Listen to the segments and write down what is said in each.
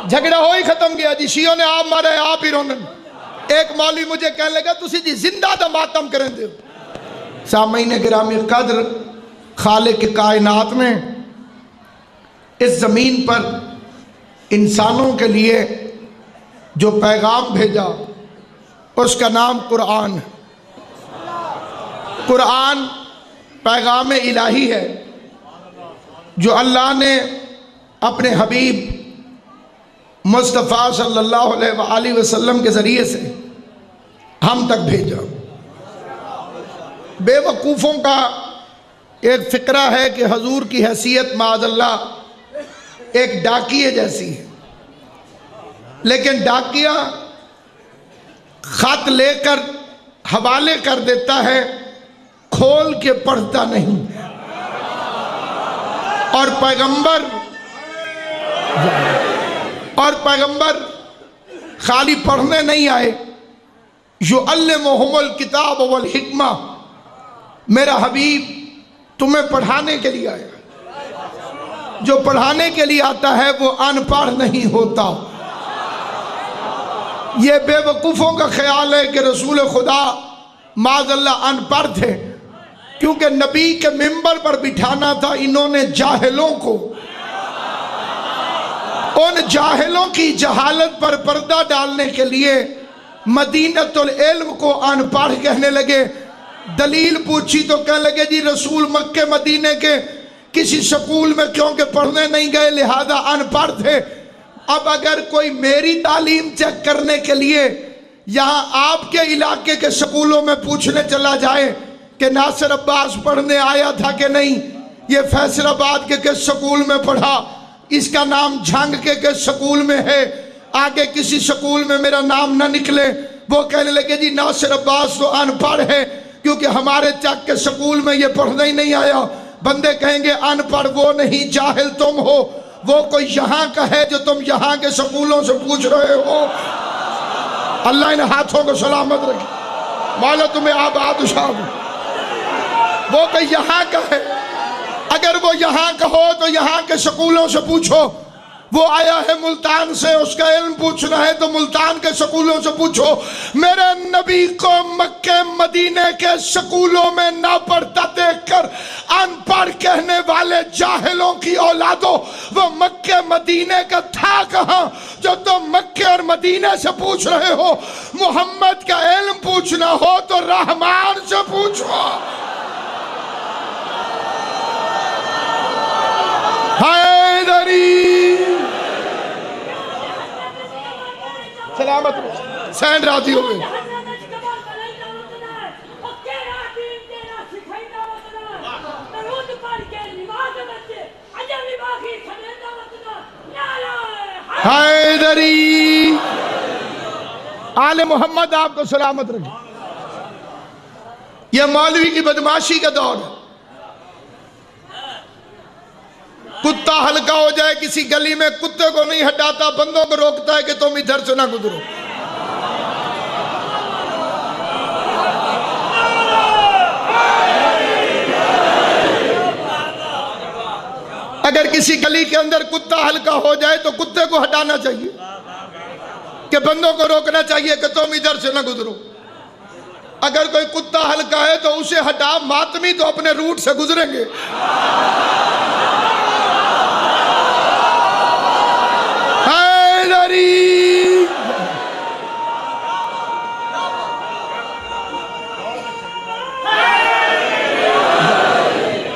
جھگڑا ہو ہی ختم گیا جی، شیعوں نے آپ مارے آپ ہی رونے۔ ایک مولوی مجھے کہنے لگا تسی جی زندہ دا ماتم کریں دے۔ سامعین گرامی قدر، خالق کائنات نے اس زمین پر انسانوں کے لیے جو پیغام بھیجا اس کا نام قرآن۔ قرآن پیغام الہی ہے جو اللہ نے اپنے حبیب مصطفیٰ صلی اللہ علیہ وآلہ وسلم کے ذریعے سے ہم تک بھیجا۔ بے وقوفوں کا ایک فقرہ ہے کہ حضور کی حیثیت معاذ اللہ ایک ڈاکیے جیسی ہے، لیکن ڈاکیا خط لے کر حوالے کر دیتا ہے، کھول کے پڑھتا نہیں۔ اور پیغمبر خالی پڑھنے نہیں آئے، یعلمہم الکتاب والحکمہ، میرا حبیب تمہیں پڑھانے کے لیے آیا۔ جو پڑھانے کے لیے آتا ہے وہ ان پڑھ نہیں ہوتا۔ یہ بے وقوفوں کا خیال ہے کہ رسول خدا معاذ اللہ ان پڑھ تھے، کیونکہ نبی کے منبر پر بٹھانا تھا انہوں نے جاہلوں کو۔ ان جاہلوں کی جہالت پر پردہ ڈالنے کے لیے مدینۃ العلم کو ان پڑھ کہنے لگے۔ دلیل پوچھی تو کہنے لگے جی رسول مکہ مدینے کے کسی سکول میں کیونکہ پڑھنے نہیں گئے لہذا ان پڑھ تھے۔ اب اگر کوئی میری تعلیم چیک کرنے کے لیے یہاں آپ کے علاقے کے سکولوں میں پوچھنے چلا جائے کہ ناصر عباس پڑھنے آیا تھا کہ نہیں، یہ فیصل آباد کے کس سکول میں پڑھا، اس کا نام جھنگ کے کس سکول میں ہے، آگے کسی سکول میں میرا نام نہ نکلے، وہ کہنے لگے جی ناصر عباس تو ان پڑھ ہے کیونکہ ہمارے چک کے سکول میں یہ پڑھنے ہی نہیں آیا۔ بندے کہیں گے ان پڑھ وہ نہیں، جاہل تم ہو، وہ کوئی یہاں کا ہے جو تم یہاں کے سکولوں سے پوچھ رہے ہو۔ اللہ ان ہاتھوں کو سلامت رکھے، مولا تمہیں آباد شاد۔ وہ کوئی یہاں کا ہے، اگر وہ یہاں کا ہو تو یہاں کے سکولوں سے پوچھو۔ وہ آیا ہے ملتان سے، اس کا علم پوچھنا ہے تو ملتان کے سکولوں سے پوچھو۔ میرے نبی کو مکہ مدینے کے سکولوں میں نہ پڑھتا دیکھ کر ان پڑھ کہنے والے جاہلوں کی اولادوں، وہ مکہ مدینے کا تھا کہاں جو تم مکہ اور مدینے سے پوچھ رہے ہو؟ محمد کا علم پوچھنا ہو تو رحمان سے پوچھو۔ حیدری سلامت سینڈ راضی ہو گئے۔ حیدری آل محمد آپ کو سلامت رکھے۔ یہ مولوی کی بدماشی کا دور ہے۔ کتا ہلکا ہو جائے کسی گلی میں، کتے کو نہیں ہٹاتا، بندوں کو روکتا ہے کہ تم ادھر سے نہ گزرو۔ اگر کسی گلی کے اندر کتا ہلکا ہو جائے تو کتے کو ہٹانا چاہیے، کہ بندوں کو روکنا چاہیے کہ تم ادھر سے نہ گزرو۔ اگر کوئی کتا ہلکا ہے تو اسے ہٹا، ماتمی تو اپنے روٹ سے گزریں گے۔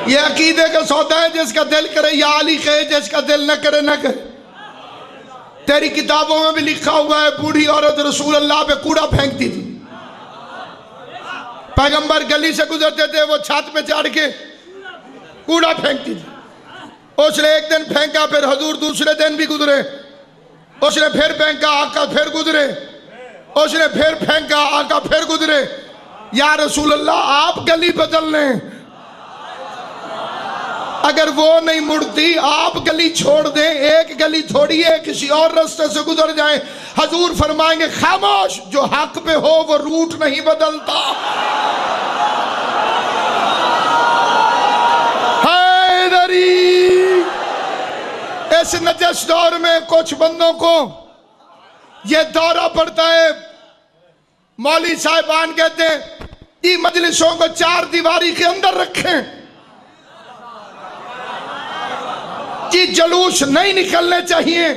یہ عقیدے کا سودا ہے، جس کا دل کرے یا علی کہے، جس کا دل نہ کرے نہ کرے۔ تیری کتابوں میں بھی لکھا ہوا ہے بوڑھی عورت رسول اللہ پہ کوڑا پھینکتی تھی۔ پیغمبر گلی سے گزرتے تھے، وہ چھت پہ چڑھ کے کوڑا پھینکتی تھی۔ اس نے ایک دن پھینکا، پھر حضور دوسرے دن بھی گزرے، اس نے پھر پھینکا، آقا پھر گزرے، اس نے پھر پھینکا، آقا پھر گزرے۔ یا رسول اللہ آپ گلی بدل لیں، اگر وہ نہیں مڑتی آپ گلی چھوڑ دیں، ایک گلی تھوڑی ہے، کسی اور راستے سے گزر جائیں۔ حضور فرمائیں گے خاموش، جو حق پہ ہو وہ روٹ نہیں بدلتا۔ حیدری اس نجس دور میں کچھ بندوں کو یہ دورہ پڑتا ہے، مولوی صاحبان کہتے ہیں یہ مجلسوں کو 4 دیواری کے اندر رکھیں، یہ جلوس نہیں نکلنے چاہیے،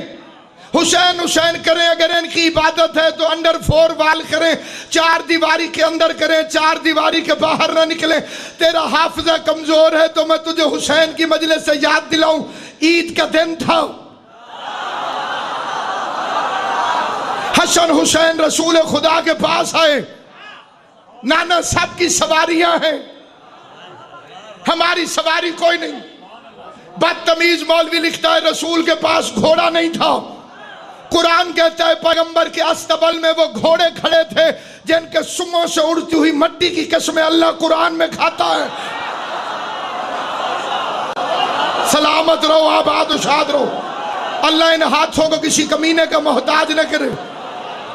حسین حسین کریں، اگر ان کی عبادت ہے تو انڈر 4 وال کریں، 4 دیواری کے اندر کریں، 4 دیواری کے باہر نہ نکلیں۔ تیرا حافظہ کمزور ہے تو میں تجھے حسین کی مجلس سے یاد دلاؤں، عید کا دن تھا، حسن حسین رسول خدا کے پاس آئے، نانا سب کی سواریاں ہیں، ہماری سواری کوئی نہیں۔ بدتمیز مولوی لکھتا ہے رسول کے پاس گھوڑا نہیں تھا، قرآن کہتا ہے پیغمبر کے استبل میں وہ گھوڑے کھڑے تھے جن کے سموں سے اڑتی ہوئی مٹی کی قسمیں اللہ قرآن میں کھاتا ہے۔ سلامت رہو، آباد و شاد رہو، اللہ ان ہاتھوں کو کسی کمینے کا محتاج نہ کرے۔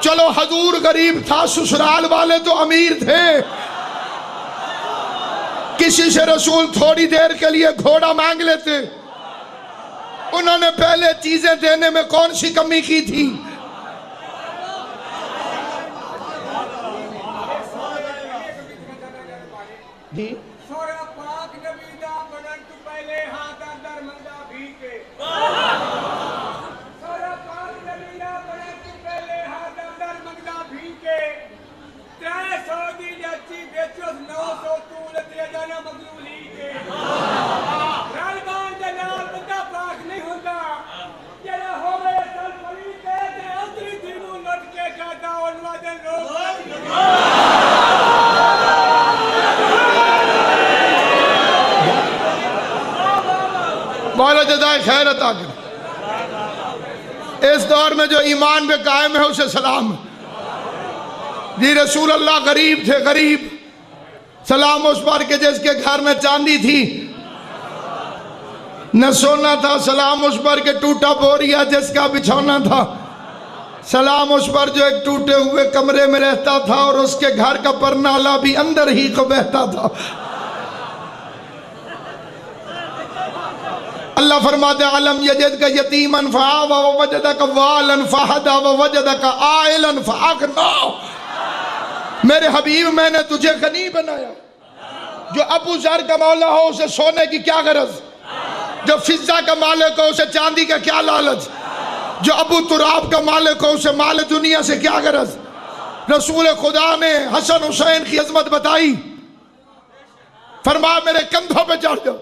چلو حضور غریب تھا، سسرال والے تو امیر تھے، کسی سے رسول تھوڑی دیر کے لیے گھوڑا مانگ لیتے، انہوں نے پہلے چیزیں دینے میں کون سی کمی کی تھی؟ سورہ پاک نبی دا بنن تو پہلے ہاں در منگا بھی کے، سورہ پاک نبی دا بنن تو پہلے ہاں در منگا بھی کے، 300 دی جاچی بیچوس 900 طول تے جانا مغلولی کے، رلبان جنال بندہ پاک نہیں ہوتا، جڑا ہوئے سل پلی تے اندری دینوں لٹ کے جاتا علماء دن روک مولا جزائے خیر عطا کرے۔ اس دور میں جو ایمان پہ قائم ہے اسے سلام۔ جی رسول اللہ غریب تھے، غریب، سلام اس پر کہ جس کے گھر میں چاندی تھی نہ سونا تھا، سلام اس پر کہ ٹوٹا بوریا جس کا بچھونا تھا، سلام اس پر جو ایک ٹوٹے ہوئے کمرے میں رہتا تھا اور اس کے گھر کا پرنالہ بھی اندر ہی کو بہتا تھا۔ اللہ فرماتے ہیں علم یجدک یتیما فآویٰ ووجدک والا فہدیٰ ووجدک عائلا فاغنیٰ۔ میرے حبیب میں نے تجھے غنی بنایا۔ جو ابو ذر کا مولا ہو اسے سونے کی کیا غرض، جو فضہ کا مالک ہو اسے چاندی کا کیا لالچ، جو ابو تراب کا مالک ہو اسے مال دنیا سے کیا غرض۔ رسول خدا نے حسن حسین کی عظمت بتائی، فرمایا میرے کندھوں پہ چڑھ جاؤ۔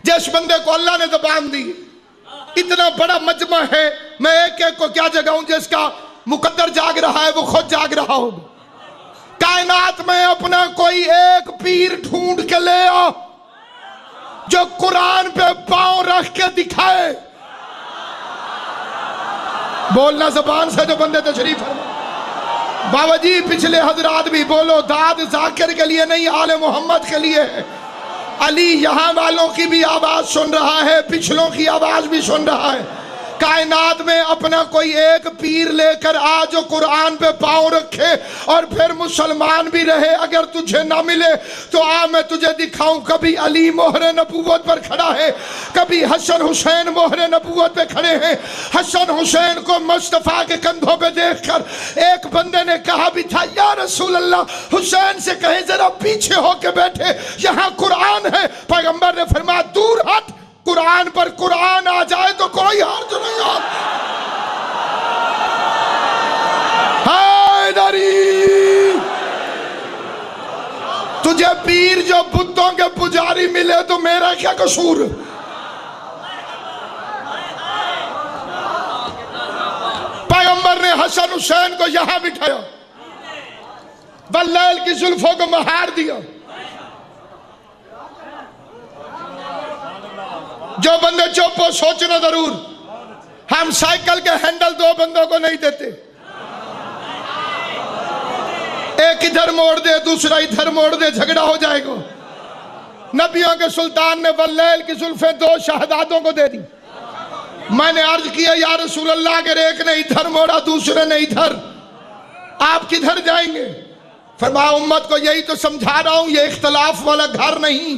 جس بندے کو اللہ نے زبان دی، اتنا بڑا مجمع ہے، میں ایک ایک کو کیا جگاؤں، جس کا مقدر جاگ رہا ہے وہ خود جاگ رہا ہوگا۔ کائنات میں اپنا کوئی ایک پیر ڈھونڈ کے لے آؤ جو قرآن پہ پاؤں رکھ کے دکھائے۔ بولنا زبان سے جو بندے تشریف فرما۔ بابا جی پچھلے حضرات بھی بولو، داد ذاکر کے لیے نہیں، آل محمد کے لیے ہے۔ علی یہاں والوں کی بھی آواز سن رہا ہے، پچھلوں کی آواز بھی سن رہا ہے۔ کائنات میں اپنا کوئی ایک پیر لے کر آ جو قرآن پہ پاؤں رکھے اور پھر مسلمان بھی رہے۔ اگر تجھے نہ ملے تو آ میں تجھے دکھاؤں، کبھی علی مہر نبوت پر کھڑا ہے، کبھی حسن حسین مہر نبوت پہ کھڑے ہیں۔ حسن حسین کو مصطفیٰ کے کندھوں پہ دیکھ کر ایک بندے نے کہا بھی تھا یا رسول اللہ حسین سے کہیں ذرا پیچھے ہو کے بیٹھے، یہاں قرآن ہے۔ پیغمبر نے فرمایا دور ہٹ، قرآن پر قرآن آ جائے تو کوئی حرج نہیں آتا۔ حیدری تجھے پیر جو بتوں کے پجاری ملے تو میرا کیا قصور۔ پیغمبر نے حسن حسین کو یہاں بٹھایا، واللیل کی زلفوں کو مہار دیا۔ جو بندے چپ ہو سوچنا ضرور، ہم سائیکل کے ہینڈل 2 بندوں کو نہیں دیتے، ایک ادھر موڑ دے دوسرا ادھر موڑ دے، جھگڑا ہو جائے گا۔ نبیوں کے سلطان نے واللیل کی زلفیں 2 شہزادوں کو دے دی۔ میں نے عرض کیا یا رسول اللہ اگر ایک نے ادھر موڑا دوسرے نے ادھر، آپ کدھر جائیں گے؟ فرمایا امت کو یہی تو سمجھا رہا ہوں، یہ اختلاف والا گھر نہیں،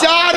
4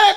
1,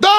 2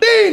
3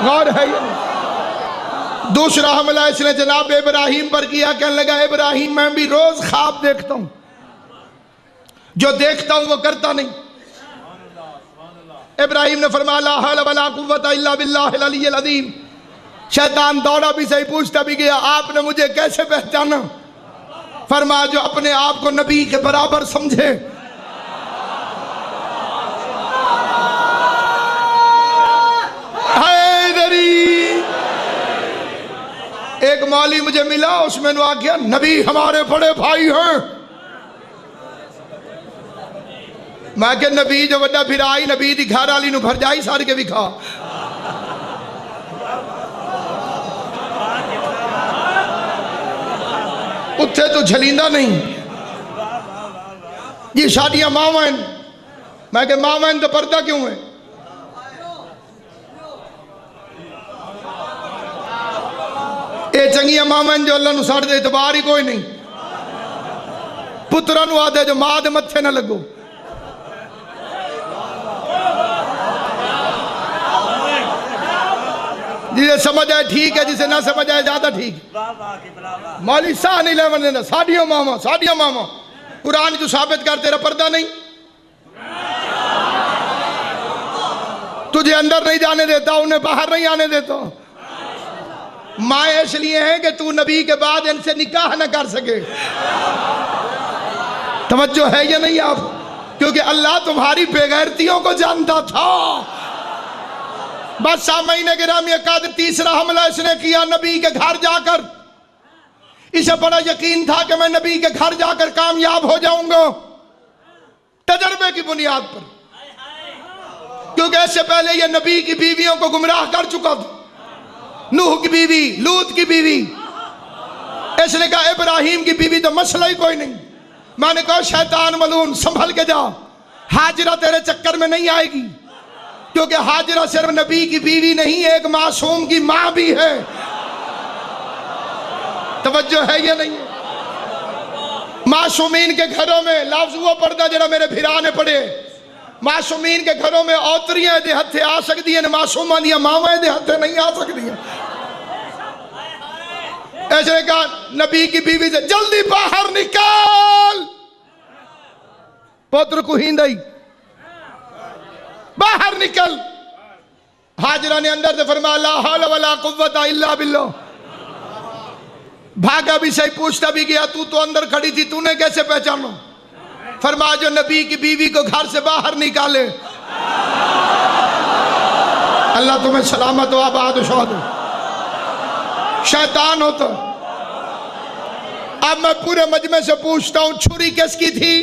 غور ہے یہ نہیں؟ دوسرا حملہ اس نے جناب ابراہیم پر کیا، کہنے لگا ابراہیم میں بھی روز خواب دیکھتا ہوں، جو دیکھتا ہوں وہ کرتا نہیں۔ ابراہیم نے فرمایا لا حول ولا قوت الا باللہ العلی العظیم۔ شیطان دوڑا بھی صحیح، پوچھتا بھی گیا آپ نے مجھے کیسے پہچانا؟ فرمایا جو اپنے آپ کو نبی کے برابر سمجھے۔ ایک مولوی مجھے ملا، اس میں نے کیا نبی ہمارے بڑے بھائی ہیں۔ میں کہ نبی جو وڈا بھرائی نبی دی گھر والی نو بھر جائی سار کے بھی کھا۔ اتھے تو جھلیندہ نہیں۔ یہ شادیاں ماوین، میں کہ ماوین تو پردہ کیوں ہے؟ اے چنگیاں ماوین جو اللہ نو ساڑھ دے اعتبار ہی کوئی نہیں۔ پترہ نو آدھے جو ماں دے متھے نہ لگو۔ جسے سمجھ آئے ٹھیک ہے، جسے نہ سمجھ آئے زیادہ ٹھیک۔ مولی ساہ نہیں لے ورنہ ساڑھیوں ماما، ساڑھیوں ماما۔ قرآن جو ثابت کر تیرا پردہ نہیں، تجھے اندر نہیں جانے دیتا، انہیں باہر نہیں آنے دیتا۔ مائیں اس لیے ہیں کہ تو نبی کے بعد ان سے نکاح نہ کر سکے۔ توجہ ہے یا نہیں آپ؟ کیونکہ اللہ تمہاری بے غیرتیوں کو جانتا تھا۔ بس سامعین گرامی قادر تیسرا حملہ اس نے کیا نبی کے گھر جا کر۔ اسے بڑا یقین تھا کہ میں نبی کے گھر جا کر کامیاب ہو جاؤں گا، تجربے کی بنیاد پر، کیونکہ اس سے پہلے یہ نبی کی بیویوں کو گمراہ کر چکا تھا۔ نوح کی بیوی، لوط کی بیوی۔ اس نے کہا ابراہیم کی بیوی تو مسئلہ ہی کوئی نہیں۔ میں نے کہا شیطان ملعون سنبھل کے جا، ہاجرہ تیرے چکر میں نہیں آئے گی، کیونکہ ہاجرہ صرف نبی کی بیوی نہیں، ایک معصوم کی ماں بھی ہے۔ توجہ ہے یا نہیں؟ معصومین کے گھروں میں لفظ وہ پردہ جڑا میرے بھرانے پڑے، معصومین کے گھروں میں اوتریاں دے ہتھے آ سکتی ہیں، معصومہ دیا ماوائیں دے ہتھے نہیں آ سکتی ہیں۔ ایسے نے کہا نبی کی بیوی سے جلدی باہر نکال، پتر کو ہیندائی باہر نکل۔ حاجرہ نے اندر سے فرمایا لا حول ولا قوت الا باللہ۔ بھاگا بھی صحیح، پوچھتا بھی گیا تو اندر کھڑی تھی، تو نے کیسے پہچانا؟ فرمایا جو نبی کی بیوی کو گھر سے باہر نکالے اللہ تمہیں سلامت و آباد و شاد ہو۔ شیطان ہوتا۔ اب میں پورے مجمع سے پوچھتا ہوں چھری کس کی تھی؟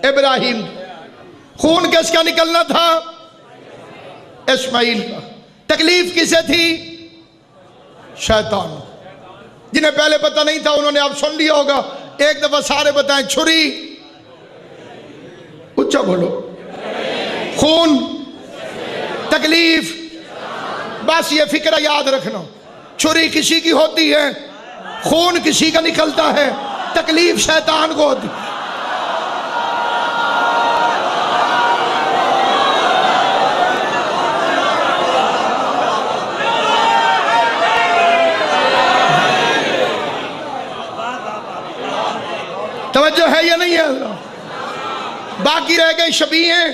ابراہیم۔ خون کس کا نکلنا تھا؟ اسماعیل کا۔ تکلیف کسے تھی؟ شیطان۔ جنہیں پہلے پتہ نہیں تھا انہوں نے اب سن لیا ہوگا، ایک دفعہ سارے بتائیں چھری، اچھا بولو، خون، تکلیف۔ بس یہ فکرہ یاد رکھنا، چھری کسی کی ہوتی ہے، خون کسی کا نکلتا ہے، تکلیف شیطان کو ہوتی ہے۔ توجہ ہے یا نہیں ہے؟ باقی رہ گئی شبیہیں۔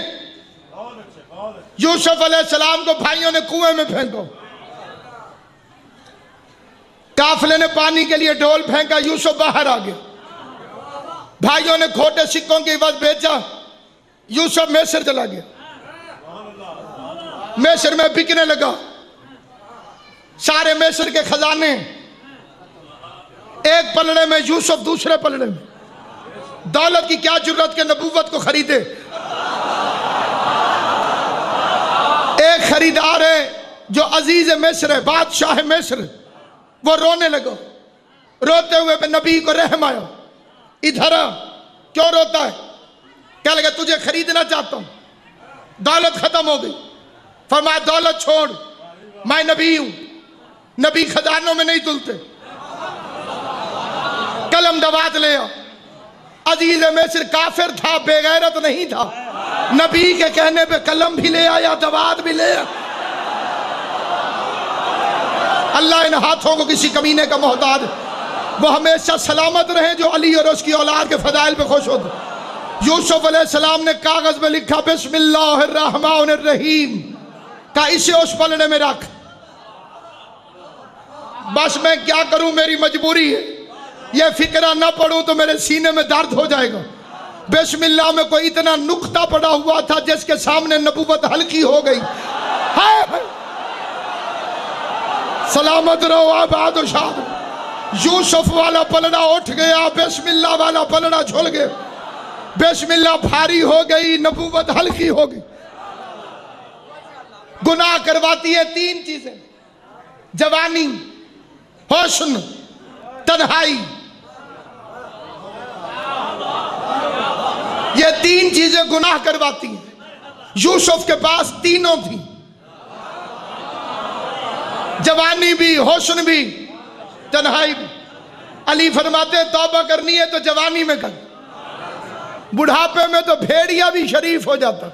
یوسف علیہ السلام کو بھائیوں نے کنویں میں پھینکو، قافلے نے پانی کے لیے ڈول پھینکا، یوسف باہر آ گیا۔ بھائیوں نے کھوٹے سکوں کی عوض بیچا، یوسف مصر چلا گیا، مصر میں بکنے لگا۔ سارے مصر کے خزانے ایک پلڑے میں، یوسف دوسرے پلڑے میں۔ دولت کی کیا جرت کہ نبوت کو خریدے۔ ایک خریدار ہے جو عزیز مصر ہے، بادشاہ مصر، وہ رونے لگا۔ روتے ہوئے نبی کو رحم آیا، ادھر آ، کیوں روتا ہے؟ کہنے لگا تجھے خریدنا چاہتا ہوں، دولت ختم ہو گئی۔ فرمایا دولت چھوڑ، میں نبی ہوں، نبی خزانوں میں نہیں تلتے۔ قلم دوات لے آ۔ عزیز مصر کافر تھا، بے غیرت نہیں تھا، نبی کے کہنے پہ قلم بھی لے آیا، دوات بھی لے آیا۔ اللہ ان ہاتھوں کو کسی کمینے کا محتاج، وہ ہمیشہ سلامت رہیں جو علی اور اس کی اولاد کے فضائل پہ خوش ہوتے۔ یوسف علیہ السلام نے کاغذ میں لکھا بسم اللہ الرحمن الرحیم، کہا اسے اس پلڑے میں رکھ۔ بس میں کیا کروں، میری مجبوری ہے، یہ فقرہ نہ پڑھوں تو میرے سینے میں درد ہو جائے گا۔ بسم اللہ میں کوئی اتنا نقطہ پڑا ہوا تھا جس کے سامنے نبوت ہلکی ہو گئی۔ ہائے ہائے، سلامت رہو آباد و شاد۔ یوسف والا پلڑا اٹھ گیا، بسم اللہ والا پلڑا جھل گیا، بسم اللہ بھاری ہو گئی، نبوت ہلکی ہو گئی۔ گناہ کرواتی ہے تین چیزیں، جوانی، حسن، تنہائی۔ یہ تین چیزیں گناہ کرواتی ہیں۔ یوسف کے پاس تینوں تھی، جوانی بھی، حسن بھی، تنہائی بھی۔ علی فرماتے ہیں توبہ کرنی ہے تو جوانی میں کر، بڑھاپے میں تو بھیڑیا بھی شریف ہو جاتا۔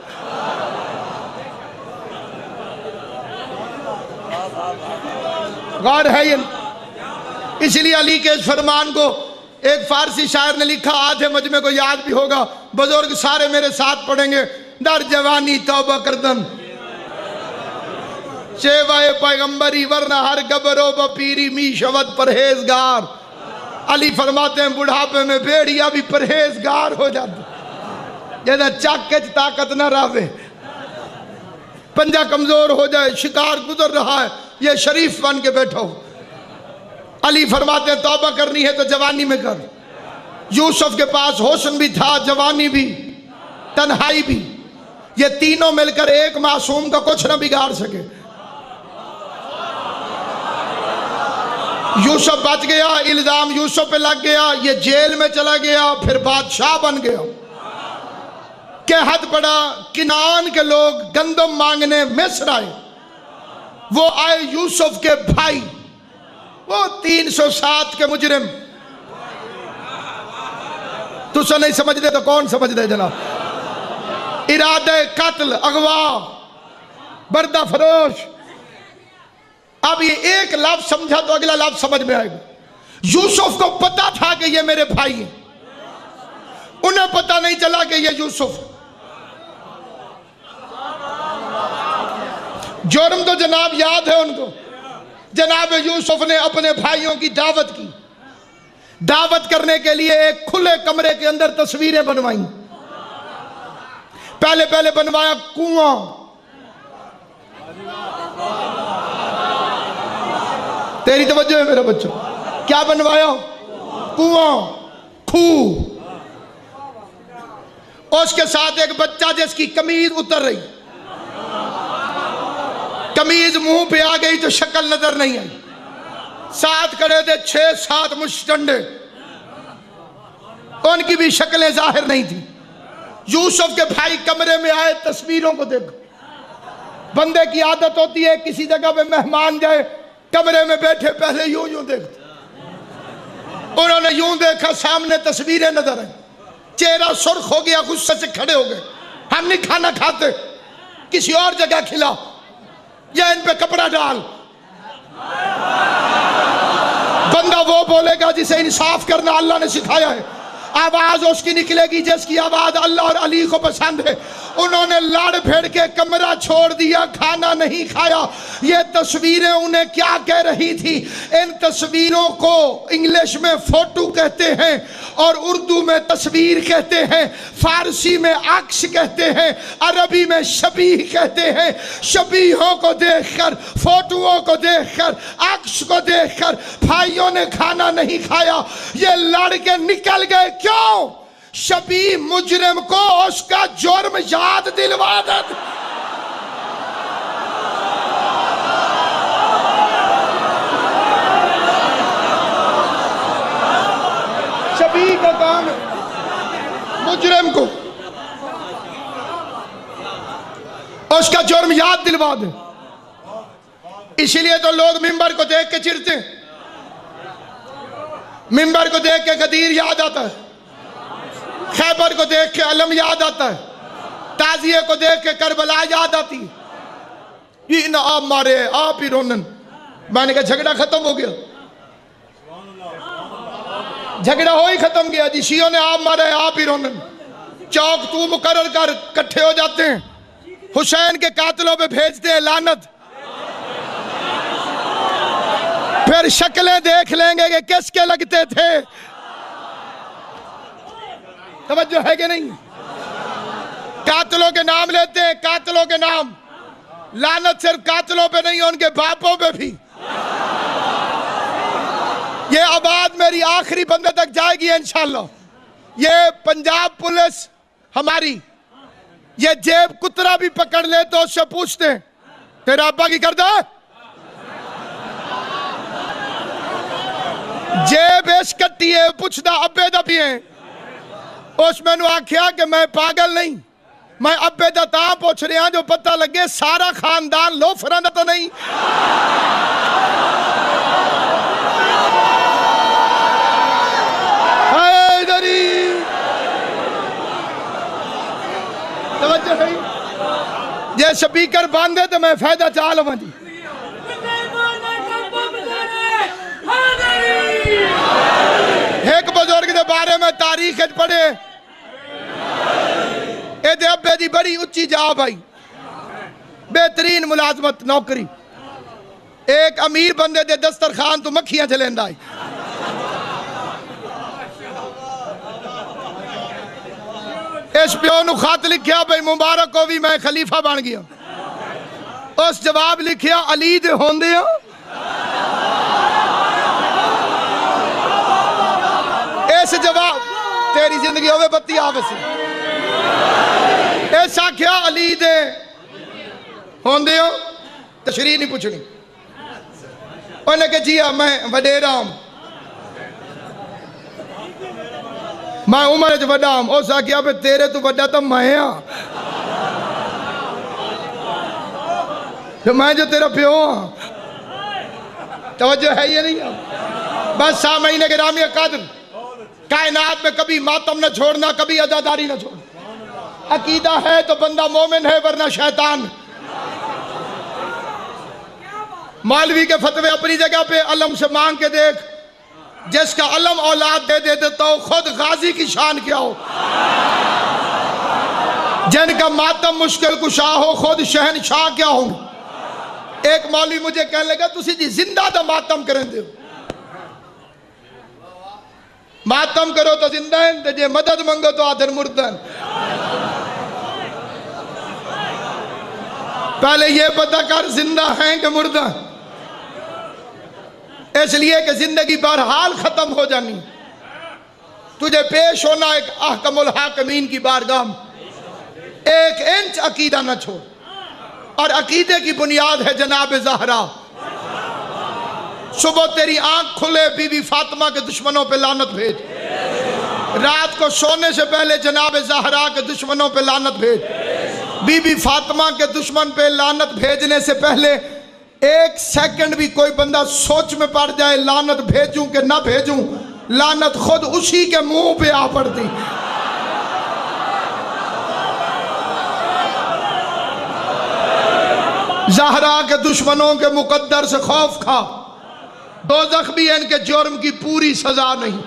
غور ہے یہ، اس لیے علی کے اس فرمان کو ایک فارسی شاعر نے لکھا، آدھے مجمع کو یاد بھی ہوگا، بزرگ سارے میرے ساتھ پڑھیں گے۔ در جوانی توبہ کردن شیوائے پیغمبری، ورنہ ہر گبرو بپیری می شود پرہیزگار۔ علی فرماتے ہیں بڑھاپے میں بھیڑیا بھی پرہیزگار ہو جاتا، جیسا چاکچ طاقت نہ رہے، پنجہ کمزور ہو جائے، شکار گزر رہا ہے، یہ شریف بن کے بیٹھو۔ علی فرماتے ہیں توبہ کرنی ہے تو جوانی میں کر۔ یوسف کے پاس حسن بھی تھا، جوانی بھی، تنہائی بھی، یہ تینوں مل کر ایک معصوم کا کچھ نہ بگاڑ سکے۔ یوسف بچ گیا، الزام یوسف پہ لگ گیا، یہ جیل میں چلا گیا، پھر بادشاہ بن گیا۔ کہ حد پڑا، کنعان کے لوگ گندم مانگنے مصر آئے، وہ آئے یوسف کے بھائی، وہ 307 کے مجرم۔ تو سے نہیں سمجھ دے تو کون سمجھ دے جناب؟ ارادہ قتل، اغوا، بردہ فروش۔ اب یہ ایک لفظ سمجھا تو اگلا لفظ سمجھ میں آئے گا۔ یوسف کو پتا تھا کہ یہ میرے بھائی ہیں، انہیں پتا نہیں چلا کہ یہ یوسف۔ جرم تو جناب یاد ہے ان کو، جناب یوسف نے اپنے بھائیوں کی دعوت کی، دعوت کرنے کے لیے ایک کھلے کمرے کے اندر تصویریں بنوائیں۔ پہلے بنوایا کنواں، تیری توجہ ہے میرا بچوں، کیا بنوایا؟ کنواں، کھوہ، اس کے ساتھ ایک بچہ جس کی قمیض اتر رہی، قمیض منہ پہ آ گئی تو شکل نظر نہیں آئی، ساتھ کھڑے تھے 6-7 مشٹنڈے، ان کی بھی شکلیں ظاہر نہیں تھی۔ یوسف کے بھائی کمرے میں آئے، تصویروں کو دیکھو۔ بندے کی عادت ہوتی ہے کسی جگہ پہ مہمان جائے، کمرے میں بیٹھے پہلے یوں دیکھتے، انہوں نے یوں دیکھا، سامنے تصویریں نظر آئیں، چہرہ سرخ ہو گیا، غصے سے کھڑے ہو گئے۔ ہم نہیں کھانا کھاتے، کسی اور جگہ کھلا، یا ان پہ کپڑا ڈال۔ بندہ وہ بولے گا جسے انصاف کرنا اللہ نے سکھایا ہے، آواز اس کی نکلے گی جس کی آواز اللہ اور علی کو پسند ہے۔ انہوں نے لڑ بھیڑ کے کمرہ چھوڑ دیا، کھانا نہیں کھایا۔ یہ تصویریں انہیں کیا کہہ رہی تھی؟ ان تصویروں کو انگلش میں فوٹو کہتے ہیں، اور اردو میں تصویر کہتے ہیں، فارسی میں عکس کہتے ہیں، عربی میں شبیہ کہتے ہیں۔ شبیہوں کو دیکھ کر، فوٹوؤں کو دیکھ کر، عکس کو دیکھ کر بھائیوں نے کھانا نہیں کھایا، یہ لڑ کے نکل گئے۔ کیوں؟ شبیہ مجرم کو اس کا جرم یاد دلوا دے۔ شبیہ کا کام ہے مجرم کو اس کا جرم یاد دلوا دے۔ اسی لیے تو لوگ ممبر کو دیکھ کے چڑھتے ہیں، ممبر کو دیکھ کے غدیر یاد آتا ہے، خیبر کو دیکھ کے علم یاد آتا ہے، تعزیے کو دیکھ کے کربلا یاد آتی، یہ نہ آپ مارے آپ ہی رونن۔ میں نے کہا جھگڑا ختم ہو گیا، جھگڑا ہو ہی ختم گیا جی، شیعوں نے آپ مارے آپ ہی رونن۔ چوک تو مقرر کر، کٹھے ہو جاتے ہیں، حسین کے قاتلوں پہ بھیجتے ہیں لعنت، پھر شکلیں دیکھ لیں گے کہ کس کے لگتے تھے۔ توجہ ہے کہ نہیں؟ قاتلوں کے نام لیتے ہیں، قاتلوں کے نام، لعنت صرف قاتلوں پہ نہیں، ان کے باپوں پہ بھی۔ یہ آواز میری آخری بندے تک جائے گی انشاءاللہ۔ یہ پنجاب پولیس ہماری، یہ جیب کترا بھی پکڑ لے تو اس سے پوچھتے ہیں تیرا ابا کی کردہ؟ جیب اس کٹی ہے، پوچھتا ابے دا بھی ہیں۔ اس میں نے آکھیا کہ میں پاگل نہیں، میں ابے دا تاں پوچھ رہے ہیں جو پتہ لگے سارا خاندان لو فرانہ تو نہیں۔ توجہ نہیں، یہ سپیکر باندھے تو میں فائدہ چاہ لوں جی۔ ایک بزرگ دے بارے میں تاریخ پڑھے، اے دے ابے دی بڑی اچھی جا بھائی، بہترین ملازمت نوکری، ایک امیر بندے دے دسترخوان تو مکھیاں چلیں آئی۔ اس پیو نو خط لکھیا بھئی مبارک ہو بھی میں خلیفہ بن گیا، اس جواب لکھیا علی دے ہوندے ہاں۔ اس جواب تیری زندگی ہوئے بتی آوے سے، ایسا کیا علی دے ہوندے ہو؟ تشریح نہیں پوچھنی۔ انہوں نے کہا جی میں وڈیرا ہوں، میں عمر جو وڈا ہوں۔ او سا کیا پہ تیرے تو وڈا تو میں ہاں، تو میں جو تیرا پیو ہاں۔ توجہ ہے یہ نہیں؟ بس سامعین گرامی قدر، کائنات میں کبھی ماتم نہ چھوڑنا، کبھی عزاداری نہ چھوڑنا۔ عقیدہ ہے تو بندہ مومن ہے، ورنہ شیطان۔ مولوی کے فتوے اپنی جگہ پہ، علم سے مانگ کے دیکھ، جس کا علم اولاد دے دیتا ہو خود غازی کی شان کیا ہو، جن کا ماتم مشکل کشا ہو خود شہنشاہ کیا ہو۔ ایک مولوی مجھے کہنے لگا تسی جی زندہ دا ماتم کریں دے، ماتم کرو تو زندہ ہیں، جے مدد منگو تو آدھر مردن۔ پہلے یہ پتہ کر زندہ ہیں کہ مردہ، اس لیے کہ زندگی بہرحال ختم ہو جانی، تجھے پیش ہونا ایک احکم الحاکمین کی بارگاہ میں۔ ایک انچ عقیدہ نہ چھوڑ، اور عقیدے کی بنیاد ہے جناب زہرا۔ صبح تیری آنکھ کھلے بی بی فاطمہ کے دشمنوں پہ لعنت بھیج، رات کو سونے سے پہلے جناب زہرا کے دشمنوں پہ لعنت بھیج۔ بی بی فاطمہ کے دشمن پہ لعنت بھیجنے سے پہلے ایک سیکنڈ بھی کوئی بندہ سوچ میں پڑ جائے لعنت بھیجوں کہ نہ بھیجوں، لعنت خود اسی کے منہ پہ آ پڑتی۔ زہرا کے دشمنوں کے مقدر سے خوف کھا، دوزخ بھی ان کے جرم کی پوری سزا نہیں۔